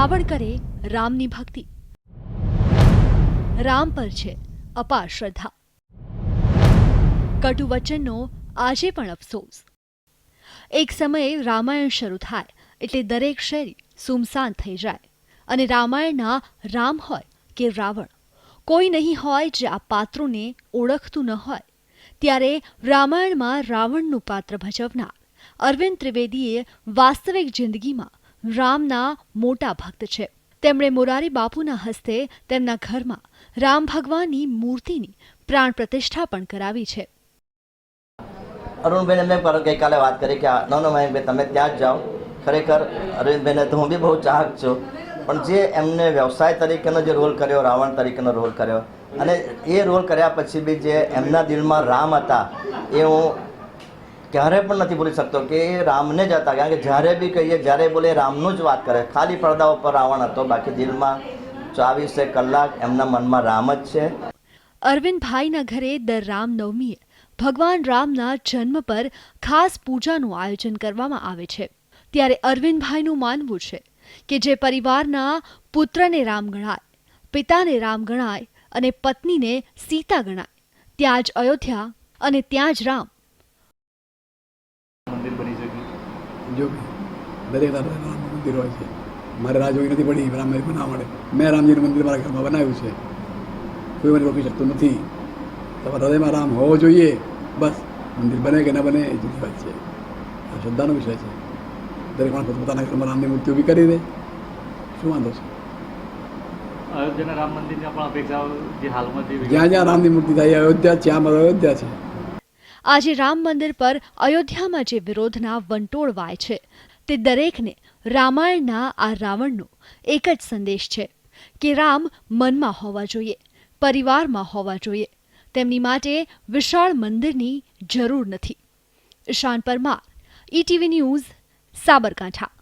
રાવણ કરે રામની ભક્તિ, રામ પર છે અપાર શ્રદ્ધા. કટુ વચનનો આજે પણ અફસોસ. એક સમયે રામાયણ શરૂ થાય એટલે દરેક શેરી સુમસાન થઈ જાય અને રામાયણના રામ હોય કે રાવણ, કોઈ નહીં હોય જે આ પાત્રોને ઓળખતું ન હોય. ત્યારે રામાયણમાં રાવણનું પાત્ર ભજવનાર અરવિંદ ત્રિવેદીએ વાસ્તવિક જિંદગીમાં રામના મોટા ભક્ત છે. તેમણે મોરારી બાપુના હસ્તે તેમના ઘરમાં રામ ભગવાનની મૂર્તિની પ્રાણ પ્રતિષ્ઠા પણ કરાવી છે. અરુણભાઈને મેં ગઈકાલે વાત કરી કે મયંકભાઈ તમે ત્યાં જ જાઓ. ખરેખર અરવિંદભાઈને તો હું બી બહુ ચાહક છું, પણ જે એમને વ્યવસાય તરીકેનો જે રોલ કર્યો, રાવણ તરીકેનો રોલ કર્યો, અને એ રોલ કર્યા પછી બી જે એમના દિલમાં રામ હતા એ હું ક્યારે પણ નથી ભૂલી શકતો કે એ રામને જ હતા. કારણ કે જ્યારે બી કહીએ, જ્યારે બોલે રામનું જ વાત કરે. ખાલી પડદા ઉપર રાવણ હતો, બાકી દિલમાં 24 કલાક એમના મનમાં રામ જ છે. અરવિંદભાઈના ઘરે દર રામનવમીએ ભગવાન રામના જન્મ પર ખાસ પૂજાનું આયોજન કરવામાં આવે છે. ત્યારે અરવિંદભાઈનું માનવું છે કે જે પરિવારના પુત્રને રામ ગણાય, પિતાને રામ ગણાય અને પત્નીને સીતા ગણાય, ત્યાં જ અયોધ્યા અને ત્યાં જ રામ. મંદિર બની શકે જો દરેક રામ મંદિર હોય છે. મારે રાહ જોઈ નથી પડી રામ મંદિર બનાવવા માટે. મેં રામજીનું મંદિર મારા ઘરમાં બનાવ્યું છે. કોઈ મને રોકી શકતું નથી. તમારા હૃદયમાં રામ હોવો જોઈએ, બસ. મંદિર બને કે ના બને એ જુદી વાત છે. આ શ્રદ્ધાનો વિષય છે. દરેક માણસ પોતાના ઘરમાં રામની મૂર્તિ ઊભી કરી દે, શું વાંધો છે? અયોધ્યાના રામ મંદિરની પણ અપેક્ષાઓ જે હાલમાં જ્યાં જ્યાં રામની મૂર્તિ થાય અયોધ્યા છે, આમ અયોધ્યા છે. આજે રામ મંદિર પર અયોધ્યામાં જે વિરોધના વંટોળ વાય છે તે દરેકને રામાયણના આ રાવણનો એક જ સંદેશ છે કે રામ મનમાં હોવા જોઈએ, પરિવારમાં હોવા જોઈએ. તેમની માટે વિશાળ મંદિરની જરૂર નથી. ઈશાન પરમાર, ETV ન્યૂઝ, સાબરકાંઠા.